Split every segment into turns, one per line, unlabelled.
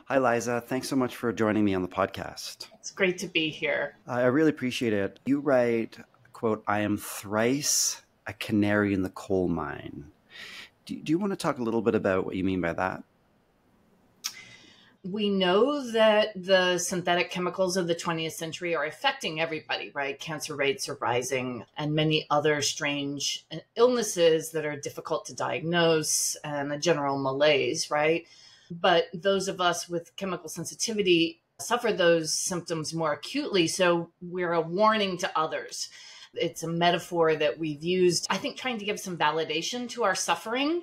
Hi, Liza. Thanks so much for joining me on the podcast.
It's great to be here.
I really appreciate it. You write, quote, "I am thrice a canary in the coal mine." Do you want to talk a little bit about what you mean by that?
We know that the synthetic chemicals of the 20th century are affecting everybody, right? Cancer rates are rising and many other strange illnesses that are difficult to diagnose and a general malaise, right? But those of us with chemical sensitivity suffer those symptoms more acutely. So we're a warning to others. It's a metaphor that we've used, I think, trying to give some validation to our suffering.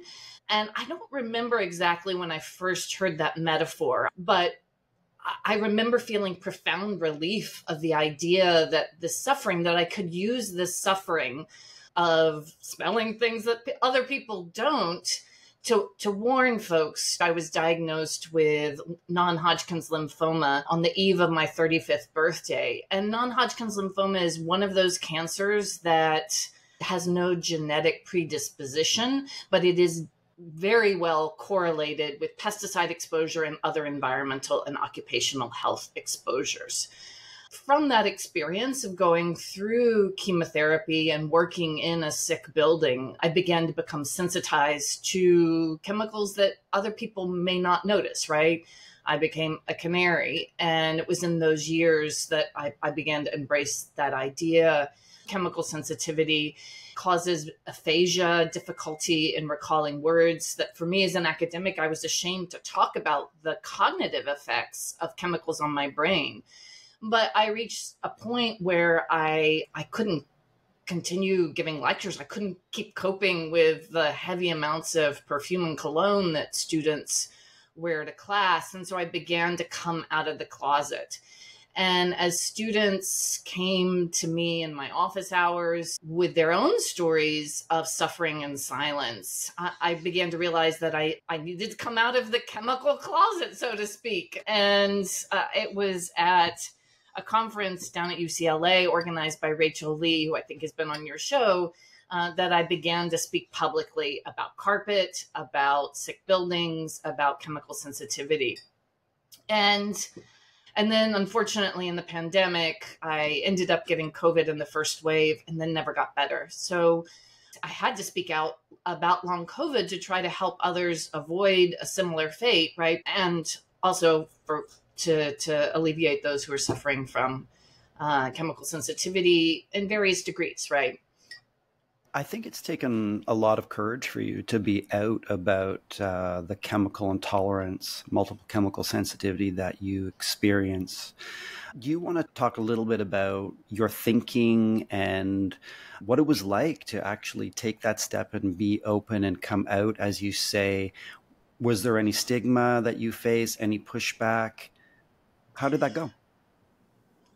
And I don't remember exactly when I first heard that metaphor, but I remember feeling profound relief of the idea that the suffering, that I could use this suffering of smelling things that other people don't to warn folks. I was diagnosed with non-Hodgkin's lymphoma on the eve of my 35th birthday. And non-Hodgkin's lymphoma is one of those cancers that has no genetic predisposition, but it is very well correlated with pesticide exposure and other environmental and occupational health exposures. From that experience of going through chemotherapy and working in a sick building, I began to become sensitized to chemicals that other people may not notice, right? I became a canary, and it was in those years that I began to embrace that idea. Chemical sensitivity causes aphasia, difficulty in recalling words, that for me as an academic, I was ashamed to talk about the cognitive effects of chemicals on my brain. But I reached a point where I couldn't continue giving lectures. I couldn't keep coping with the heavy amounts of perfume and cologne that students wear to class. And so I began to come out of the closet. And as students came to me in my office hours with their own stories of suffering and silence, I began to realize that I needed to come out of the chemical closet, so to speak. And it was at a conference down at UCLA organized by Rachel Lee, who I think has been on your show, that I began to speak publicly about carpet, about sick buildings, about chemical sensitivity. And then, unfortunately, in the pandemic, I ended up getting COVID in the first wave and then never got better. So I had to speak out about long COVID to try to help others avoid a similar fate, right? And also to alleviate those who are suffering from chemical sensitivity in various degrees, right?
I think it's taken a lot of courage for you to be out about the chemical intolerance, multiple chemical sensitivity that you experience. Do you want to talk a little bit about your thinking and what it was like to actually take that step and be open and come out, as you say? Was there any stigma that you faced, any pushback? How did that go?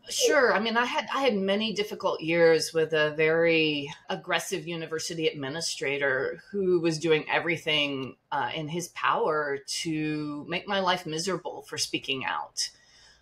Sure. I mean, I had many difficult years with a very aggressive university administrator who was doing everything in his power to make my life miserable for speaking out.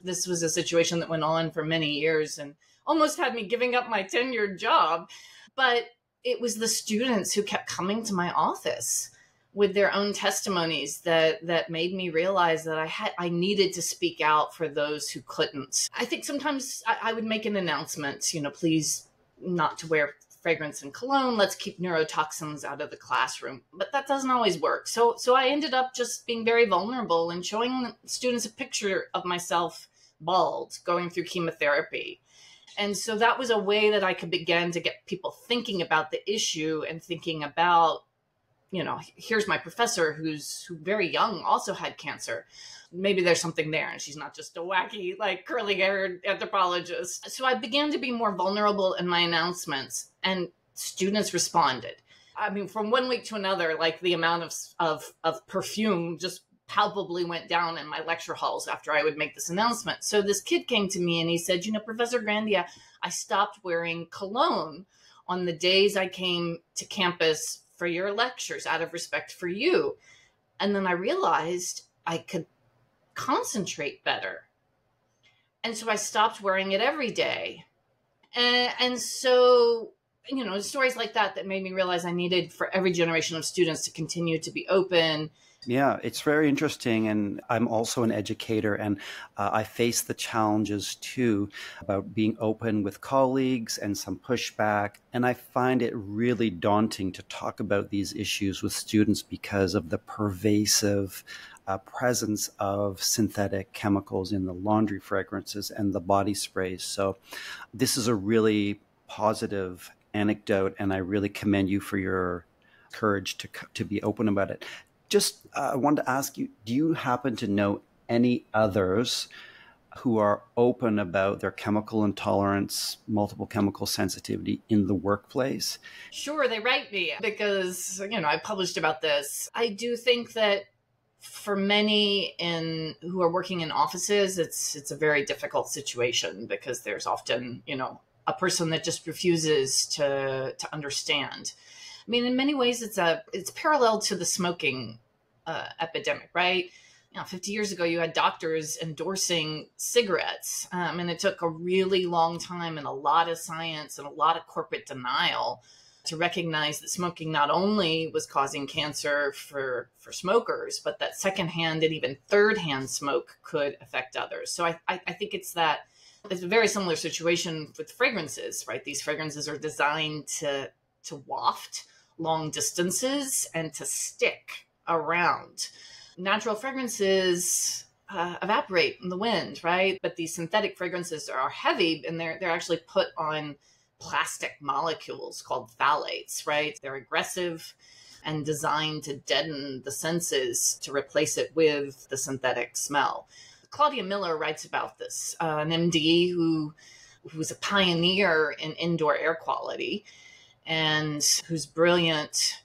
This was a situation that went on for many years and almost had me giving up my tenured job. But it was the students who kept coming to my office with their own testimonies that made me realize that I needed to speak out for those who couldn't. I think sometimes I would make an announcement, please not to wear fragrance and cologne. Let's keep neurotoxins out of the classroom. But that doesn't always work. So I ended up just being very vulnerable and showing students a picture of myself bald, going through chemotherapy. And so that was a way that I could begin to get people thinking about the issue and thinking about, here's my professor who very young also had cancer. Maybe there's something there and she's not just a wacky, curly haired anthropologist. So I began to be more vulnerable in my announcements and students responded. I mean, from one week to another, the amount of perfume just palpably went down in my lecture halls after I would make this announcement. So this kid came to me and he said, Professor Grandia, I stopped wearing cologne on the days I came to campus for your lectures out of respect for you. And then I realized I could concentrate better. And so I stopped wearing it every day. And so, stories like that made me realize I needed for every generation of students to continue to be open,
Yeah, it's very interesting. And I'm also an educator, and I face the challenges too about being open with colleagues and some pushback. And I find it really daunting to talk about these issues with students because of the pervasive presence of synthetic chemicals in the laundry fragrances and the body sprays. So this is a really positive anecdote, and I really commend you for your courage to be open about it. Just I wanted to ask you, do you happen to know any others who are open about their chemical intolerance, multiple chemical sensitivity in the workplace?
Sure, they write me because, I published about this. I do think that for many in who are working in offices, it's a very difficult situation because there's often, a person that just refuses to understand. I mean, in many ways, it's parallel to the smoking epidemic, right? 50 years ago, you had doctors endorsing cigarettes, and it took a really long time and a lot of science and a lot of corporate denial to recognize that smoking not only was causing cancer for smokers, but that secondhand and even third-hand smoke could affect others. So I think it's a very similar situation with fragrances, right? These fragrances are designed to waft long distances and to stick around. Natural fragrances evaporate in the wind, right? But these synthetic fragrances are heavy, and they're actually put on plastic molecules called phthalates, right? They're aggressive and designed to deaden the senses to replace it with the synthetic smell. Claudia Miller writes about this, an MD who was a pioneer in indoor air quality and whose brilliant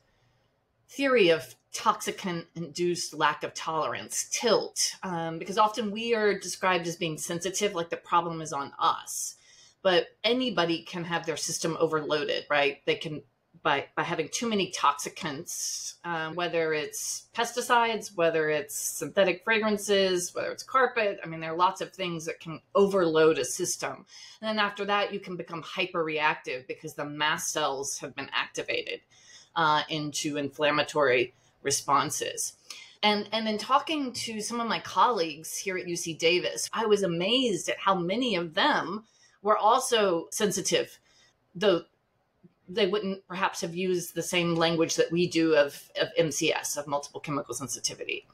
theory of toxicant-induced lack of tolerance, TILT, because often we are described as being sensitive, like the problem is on us. But anybody can have their system overloaded, right? They can, by having too many toxicants, whether it's pesticides, whether it's synthetic fragrances, whether it's carpet. I mean, there are lots of things that can overload a system. And then after that, you can become hyperreactive because the mast cells have been activated into inflammatory responses. And in talking to some of my colleagues here at UC Davis, I was amazed at how many of them were also sensitive, though they wouldn't perhaps have used the same language that we do of MCS, of multiple chemical sensitivity.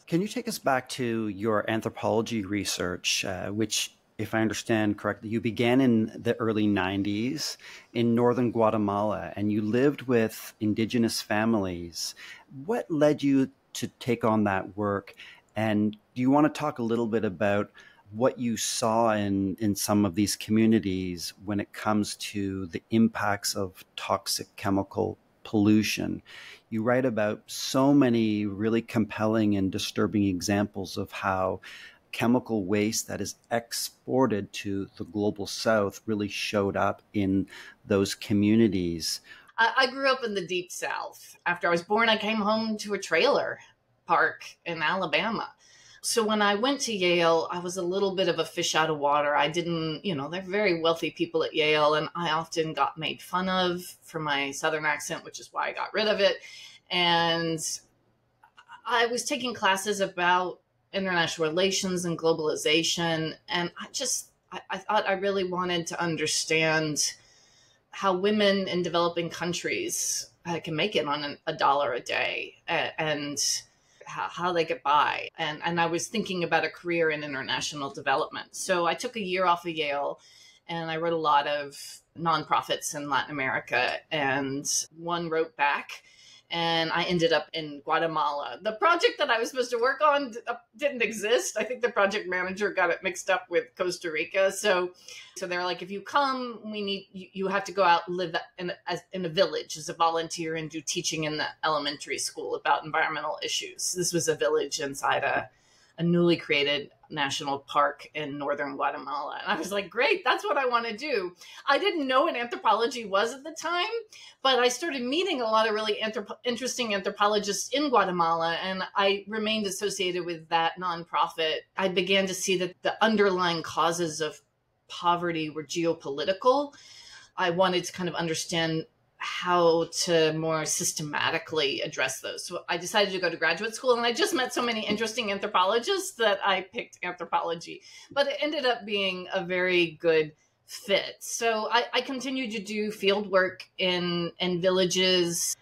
Can you take us back to your anthropology research, which, if I understand correctly, you began in the early 90s in northern Guatemala, and you lived with indigenous families. What led you to take on that work? And do you want to talk a little bit about what you saw in some of these communities when it comes to the impacts of toxic chemical pollution? You write about so many really compelling and disturbing examples of how chemical waste that is exported to the global south really showed up in those communities.
I grew up in the deep south. After I was born, I came home to a trailer park in Alabama. So when I went to Yale, I was a little bit of a fish out of water. I didn't, they're very wealthy people at Yale, and I often got made fun of for my Southern accent, which is why I got rid of it. And I was taking classes about international relations and globalization, and I thought I really wanted to understand how women in developing countries can make it on $1 a day, and how they get by. And I was thinking about a career in international development. So I took a year off of Yale, and I wrote a lot of nonprofits in Latin America, and one wrote back, and I ended up in Guatemala. The project that I was supposed to work on didn't exist. I think the project manager got it mixed up with Costa Rica. So they're like, if you come, you have to go out and live in a village as a volunteer and do teaching in the elementary school about environmental issues. This was a village inside a newly created national park in northern Guatemala. And I was like, great, that's what I want to do. I didn't know what anthropology was at the time, but I started meeting a lot of really interesting anthropologists in Guatemala, and I remained associated with that nonprofit. I began to see that the underlying causes of poverty were geopolitical. I wanted to kind of understand how to more systematically address those. So I decided to go to graduate school, and I just met so many interesting anthropologists that I picked anthropology. But it ended up being a very good fit. So I continued to do field work in villages.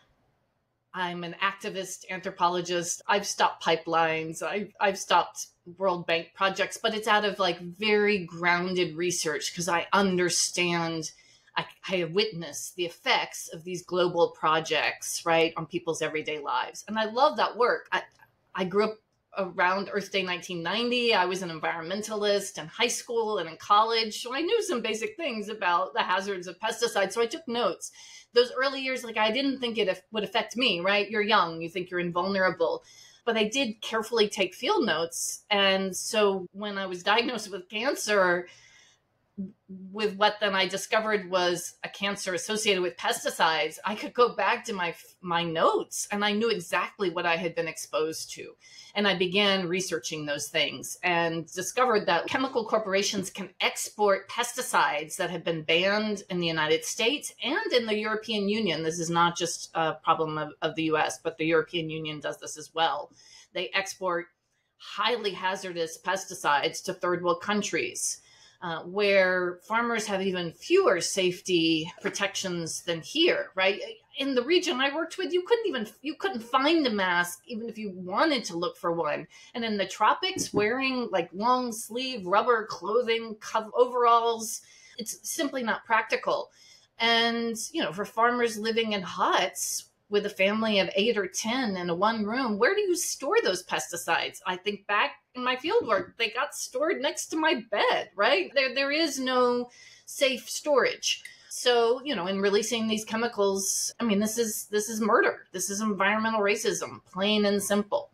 I'm an activist anthropologist. I've stopped pipelines. I've stopped World Bank projects, but it's out of like very grounded research because I understand, I have witnessed the effects of these global projects, right, on people's everyday lives. And I love that work. I grew up around Earth Day 1990. I was an environmentalist in high school and in college. So I knew some basic things about the hazards of pesticides. So I took notes. Those early years, like I didn't think it would affect me, right? You're young, you think you're invulnerable. But I did carefully take field notes. And so when I was diagnosed with cancer, with what then I discovered was a cancer associated with pesticides, I could go back to my notes and I knew exactly what I had been exposed to. And I began researching those things and discovered that chemical corporations can export pesticides that have been banned in the United States and in the European Union. This is not just a problem of the US, but the European Union does this as well. They export highly hazardous pesticides to third world countries. Where farmers have even fewer safety protections than here, right? In the region I worked with, you couldn't find a mask even if you wanted to look for one. And in the tropics, wearing like long sleeve rubber clothing, overalls, it's simply not practical. And, for farmers living in huts with a family of 8 or 10 in a one room, where do you store those pesticides? I think back in my fieldwork, they got stored next to my bed, right? There is no safe storage. So, in releasing these chemicals, I mean, this is murder. This is environmental racism, plain and simple.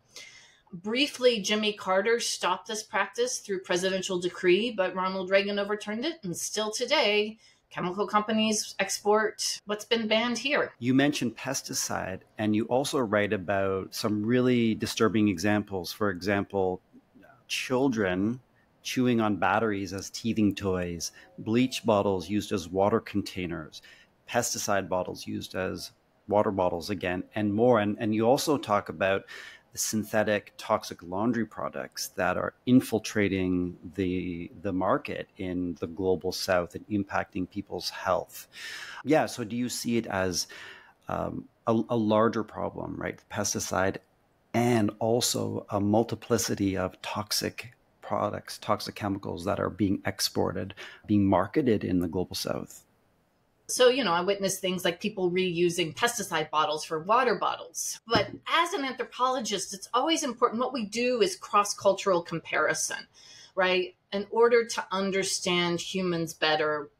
Briefly, Jimmy Carter stopped this practice through presidential decree, but Ronald Reagan overturned it. And still today, chemical companies export what's been banned here.
You mentioned pesticide, and you also write about some really disturbing examples. For example, children chewing on batteries as teething toys, bleach bottles used as water containers, pesticide bottles used as water bottles again, and more. And you also talk about the synthetic toxic laundry products that are infiltrating the market in the global south and impacting people's health. Yeah, so do you see it as a larger problem, right? Pesticide and also a multiplicity of toxic products, toxic chemicals that are being exported, being marketed in the global south?
So, I witnessed things like people reusing pesticide bottles for water bottles. But as an anthropologist, it's always important. What we do is cross-cultural comparison, right? In order to understand humans better,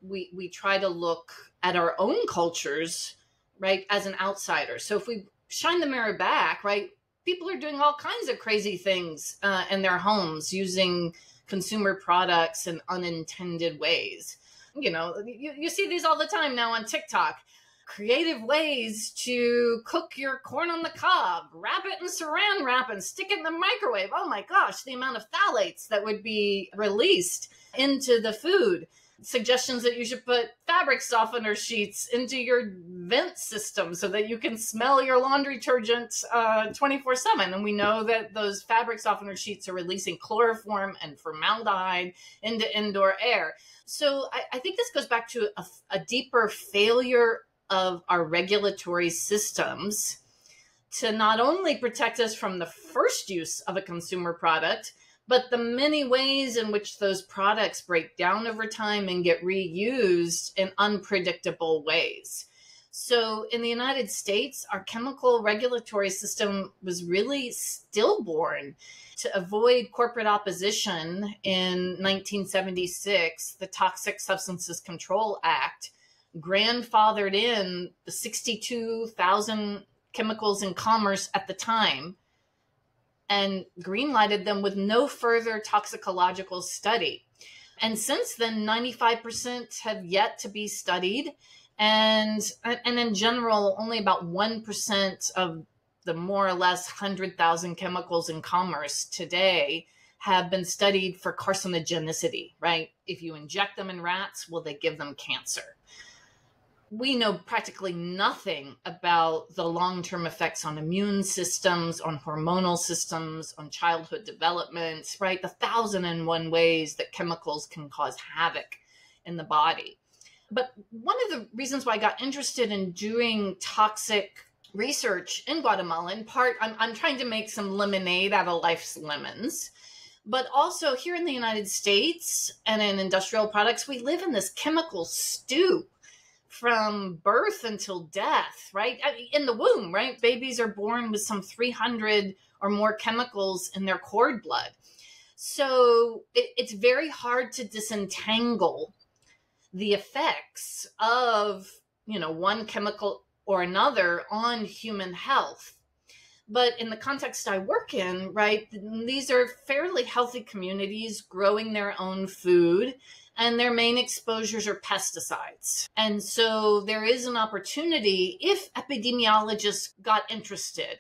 we try to look at our own cultures, right, as an outsider. So if we shine the mirror back, right, people are doing all kinds of crazy things in their homes using consumer products in unintended ways. You see these all the time now on TikTok. Creative ways to cook your corn on the cob, wrap it in saran wrap and stick it in the microwave. Oh my gosh, the amount of phthalates that would be released into the food. Suggestions that you should put fabric softener sheets into your vent system so that you can smell your laundry detergent 24/7. And we know that those fabric softener sheets are releasing chloroform and formaldehyde into indoor air. So I think this goes back to a deeper failure of our regulatory systems to not only protect us from the first use of a consumer product, but the many ways in which those products break down over time and get reused in unpredictable ways. So in the United States, our chemical regulatory system was really stillborn. To avoid corporate opposition in 1976, the Toxic Substances Control Act grandfathered in the 62,000 chemicals in commerce at the time and greenlighted them with no further toxicological study. And since then, 95% have yet to be studied. And in general, only about 1% of the more or less 100,000 chemicals in commerce today have been studied for carcinogenicity, right? If you inject them in rats, will they give them cancer? We know practically nothing about the long-term effects on immune systems, on hormonal systems, on childhood development, right? The 1,001 ways that chemicals can cause havoc in the body. But one of the reasons why I got interested in doing toxic research in Guatemala, in part, I'm trying to make some lemonade out of life's lemons. But also here in the United States and in industrial products, we live in this chemical stew from birth until death, right? In the womb, right? Babies are born with some 300 or more chemicals in their cord blood. So it's very hard to disentangle the effects of, one chemical or another on human health. But in the context I work in, right, these are fairly healthy communities growing their own food, and their main exposures are pesticides. And so there is an opportunity, if epidemiologists got interested,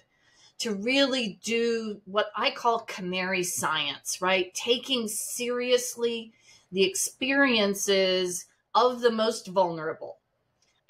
to really do what I call canary science, right? Taking seriously the experiences of the most vulnerable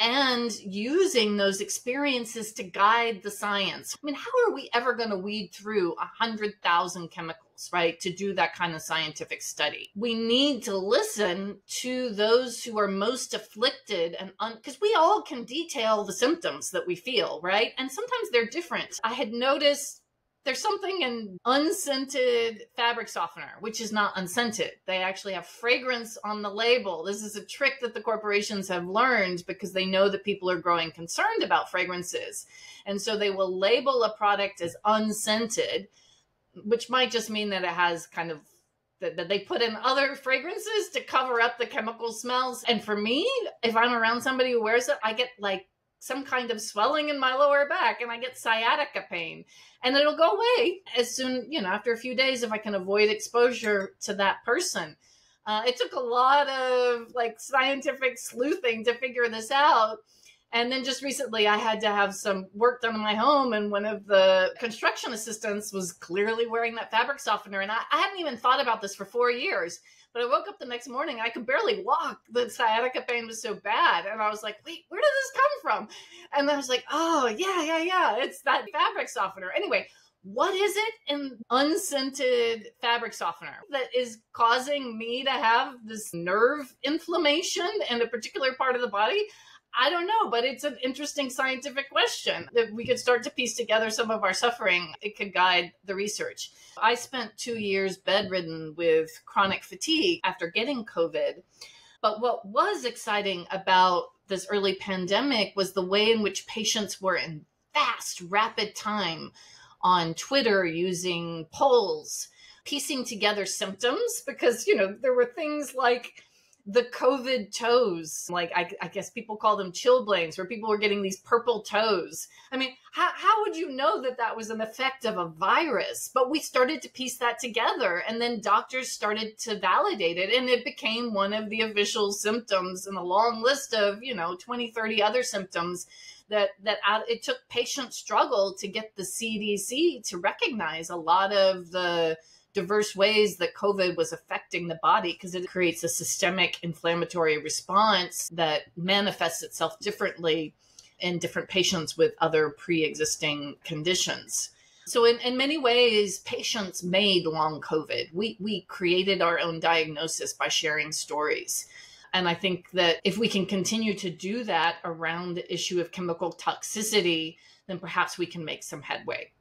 and using those experiences to guide the science. I mean, how are we ever going to weed through 100,000 chemicals, right, to do that kind of scientific study? We need to listen to those who are most afflicted, and because we all can detail the symptoms that we feel, right? And sometimes they're different. I had noticed there's something in unscented fabric softener, which is not unscented. They actually have fragrance on the label. This is a trick that the corporations have learned because they know that people are growing concerned about fragrances. And so they will label a product as unscented, which might just mean that it has kind of that they put in other fragrances to cover up the chemical smells. And for me, if I'm around somebody who wears it, I get like some kind of swelling in my lower back and I get sciatica pain, and it'll go away as soon, after a few days, if I can avoid exposure to that person. It took a lot of scientific sleuthing to figure this out. And then just recently I had to have some work done in my home, and one of the construction assistants was clearly wearing that fabric softener. And I hadn't even thought about this for 4 years. But I woke up the next morning, I could barely walk. The sciatica pain was so bad. And I was like, wait, where did this come from? And I was like, oh, yeah. It's that fabric softener. Anyway, what is it in unscented fabric softener that is causing me to have this nerve inflammation in a particular part of the body? I don't know, but it's an interesting scientific question. If we could start to piece together some of our suffering, it could guide the research. I spent 2 years bedridden with chronic fatigue after getting COVID. But what was exciting about this early pandemic was the way in which patients were in fast, rapid time on Twitter using polls, piecing together symptoms, because, there were things like the COVID toes, I guess people call them chilblains, where people were getting these purple toes. I mean, how would you know that that was an effect of a virus? But we started to piece that together, and then doctors started to validate it, and it became one of the official symptoms in a long list of, 20, 30 other symptoms that it took patient struggle to get the CDC to recognize a lot of the diverse ways that COVID was affecting the body, because it creates a systemic inflammatory response that manifests itself differently in different patients with other pre-existing conditions. So in many ways, patients made long COVID. We created our own diagnosis by sharing stories. And I think that if we can continue to do that around the issue of chemical toxicity, then perhaps we can make some headway.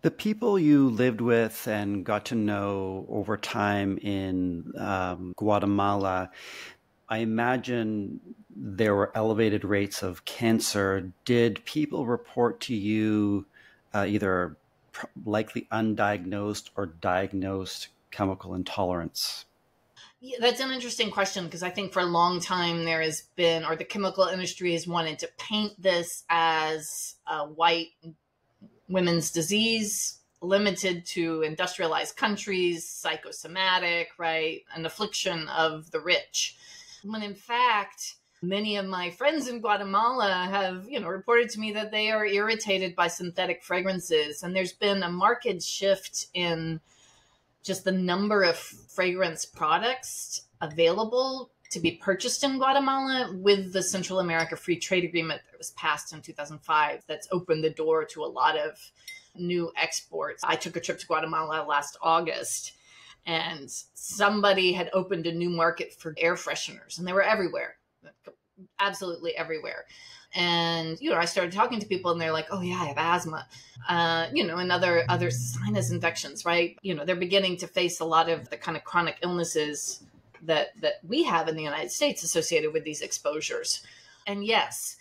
The people you lived with and got to know over time in Guatemala, I imagine there were elevated rates of cancer. Did people report to you either likely undiagnosed or diagnosed chemical intolerance?
Yeah, that's an interesting question, because I think for a long time there has been, or the chemical industry has wanted to paint this as a white women's disease, limited to industrialized countries, psychosomatic, right? An affliction of the rich. When in fact, many of my friends in Guatemala have, reported to me that they are irritated by synthetic fragrances. And there's been a marked shift in just the number of fragrance products available to be purchased in Guatemala with the Central America Free Trade Agreement that was passed in 2005 that's opened the door to a lot of new exports. I took a trip to Guatemala last August, and somebody had opened a new market for air fresheners, and they were everywhere, absolutely everywhere. And, I started talking to people and they're like, oh yeah, I have asthma, and other sinus infections, right? They're beginning to face a lot of the kind of chronic illnesses that we have in the United States associated with these exposures. And yes,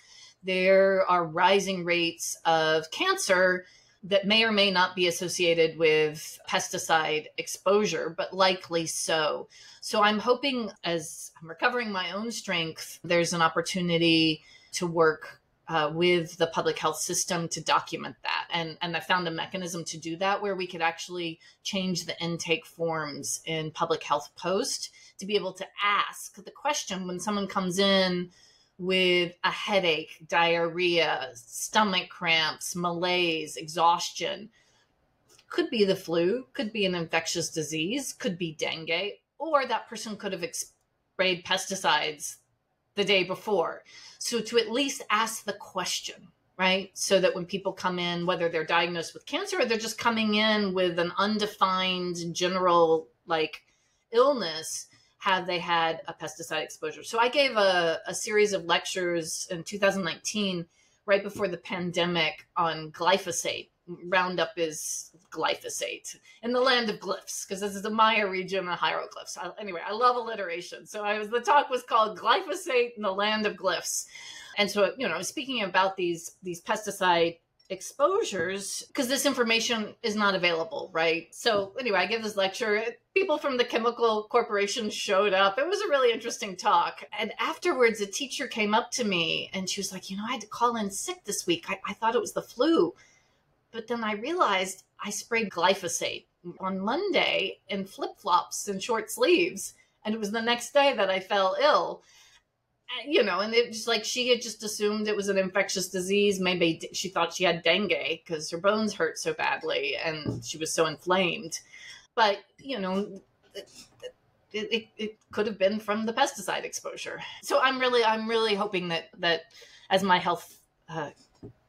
there are rising rates of cancer that may or may not be associated with pesticide exposure, but likely so. So I'm hoping, as I'm recovering my own strength, there's an opportunity to work with the public health system to document that. And I found a mechanism to do that where we could actually change the intake forms in Public Health Post to be able to ask the question when someone comes in with a headache, diarrhea, stomach cramps, malaise, exhaustion. Could be the flu, could be an infectious disease, could be dengue, or that person could have sprayed pesticides the day before. So to at least ask the question, right? So that when people come in, whether they're diagnosed with cancer or they're just coming in with an undefined general illness, have they had a pesticide exposure? So I gave a series of lectures in 2019, right before the pandemic, on glyphosate. Roundup is glyphosate in the land of glyphs, because this is the Maya region of hieroglyphs. Anyway, I love alliteration. So the talk was called Glyphosate in the Land of Glyphs. And so, I was speaking about these pesticide exposures because this information is not available, right? So anyway, I give this lecture. People from the chemical corporation showed up. It was a really interesting talk. And afterwards, a teacher came up to me and she was like, I had to call in sick this week. I thought it was the flu. But then I realized I sprayed glyphosate on Monday in flip-flops and short sleeves. And it was the next day that I fell ill. And it was like she had just assumed it was an infectious disease. Maybe she thought she had dengue because her bones hurt so badly and she was so inflamed. But, it could have been from the pesticide exposure. So I'm really hoping that as my health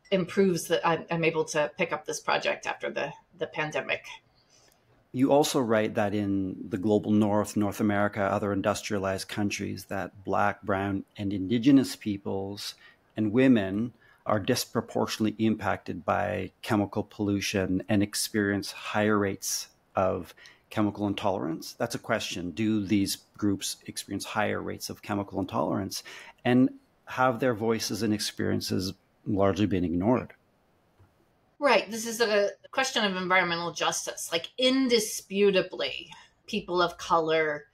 improves, that I'm able to pick up this project after the pandemic.
You also write that in the global north, North America, other industrialized countries, that Black, Brown, and Indigenous peoples and women are disproportionately impacted by chemical pollution and experience higher rates of chemical intolerance. That's a question. Do these groups experience higher rates of chemical intolerance? And have their voices and experiences largely been ignored?
Right. This is a question of environmental justice. Indisputably, people of color,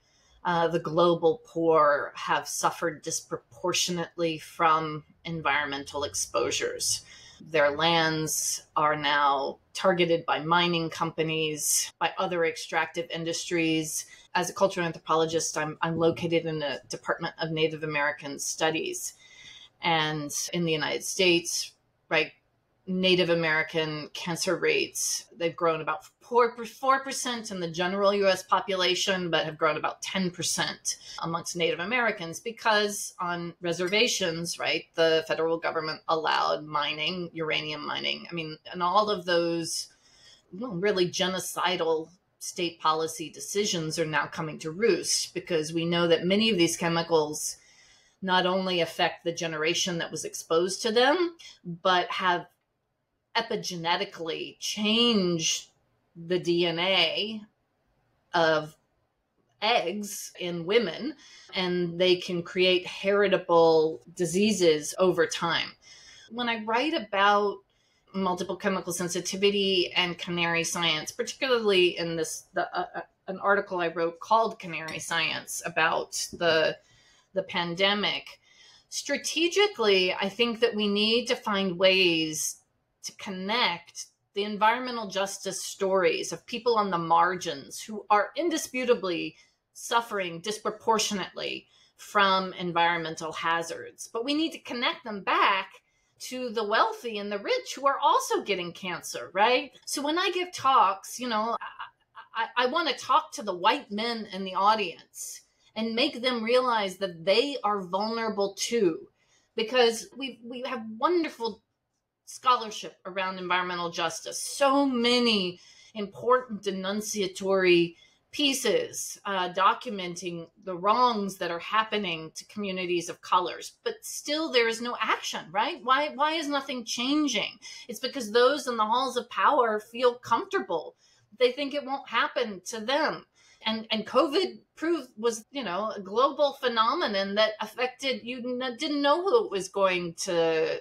the global poor, have suffered disproportionately from environmental exposures. Their lands are now targeted by mining companies, by other extractive industries. As a cultural anthropologist, I'm located in the Department of Native American Studies. And in the United States, right, Native American cancer rates, they've grown about 4% in the general U.S. population, but have grown about 10% amongst Native Americans because on reservations, right, the federal government allowed mining, uranium mining. And all of those really genocidal state policy decisions are now coming to roost because we know that many of these chemicals not only affect the generation that was exposed to them, but have epigenetically change the DNA of eggs in women, and they can create heritable diseases over time. When I write about multiple chemical sensitivity and canary science, particularly in an article I wrote called Canary Science about the pandemic, strategically, I think that we need to find ways to connect the environmental justice stories of people on the margins who are indisputably suffering disproportionately from environmental hazards. But we need to connect them back to the wealthy and the rich who are also getting cancer, right? So when I give talks, I want to talk to the white men in the audience and make them realize that they are vulnerable too. Because we have wonderful scholarship around environmental justice, so many important denunciatory pieces documenting the wrongs that are happening to communities of colors, but still there is no action, right? Why is nothing changing? It's because those in the halls of power feel comfortable. They think it won't happen to them. And COVID was, a global phenomenon that affected, you didn't know who it was going to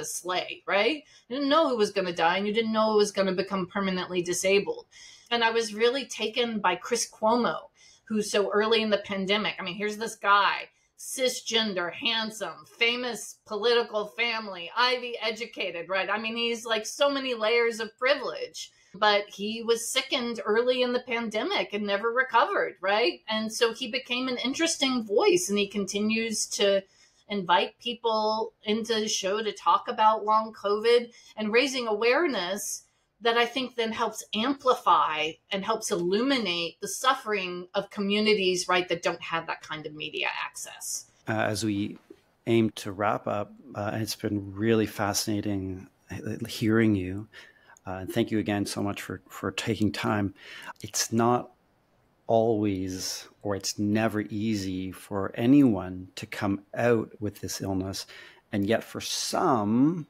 slay, right? You didn't know who was going to die, and you didn't know who was going to become permanently disabled. And I was really taken by Chris Cuomo, who so early in the pandemic, I mean, here's this guy, cisgender, handsome, famous political family, Ivy educated, right? I mean, he's like so many layers of privilege, but he was sickened early in the pandemic and never recovered, right? And so he became an interesting voice, and he continues to invite people into the show to talk about long COVID and raising awareness that I think then helps amplify and helps illuminate the suffering of communities, right, that don't have that kind of media access.
As we aim to wrap up, it's been really fascinating hearing you. And thank you again so much for taking time. It's not always, or it's never easy for anyone to come out with this illness. And yet for some,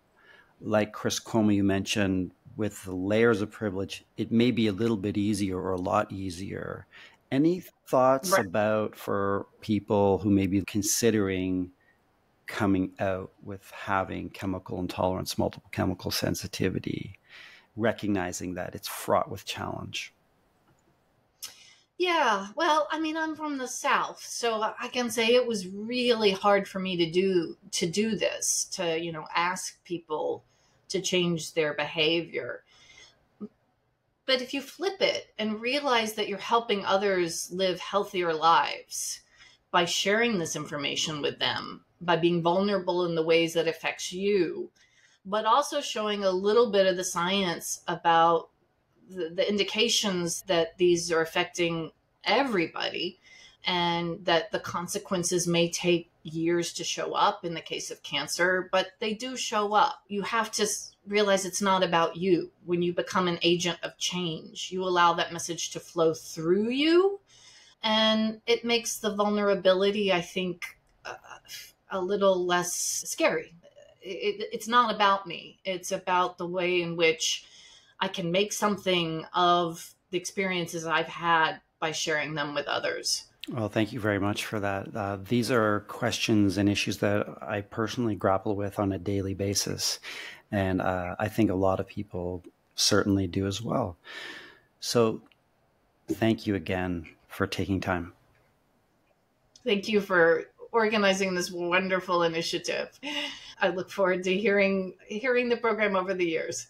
like Chris Cuomo you mentioned, with the layers of privilege, it may be a little bit easier or a lot easier. Any thoughts about for people who may be considering coming out with having chemical intolerance, multiple chemical sensitivity, recognizing that it's fraught with challenge?
Yeah, well, I mean, I'm from the South, so I can say it was really hard for me to do this, to, ask people to change their behavior. But if you flip it and realize that you're helping others live healthier lives by sharing this information with them, by being vulnerable in the ways that affects you, but also showing a little bit of the science about the indications that these are affecting everybody, and that the consequences may take years to show up in the case of cancer, but they do show up. You have to realize it's not about you. When you become an agent of change, you allow that message to flow through you, and it makes the vulnerability, I think, a little less scary. It's not about me. It's about the way in which I can make something of the experiences I've had by sharing them with others.
Well, thank you very much for that. These are questions and issues that I personally grapple with on a daily basis. And I think a lot of people certainly do as well. So thank you again for taking time.
Thank you for organizing this wonderful initiative. I look forward to hearing the program over the years.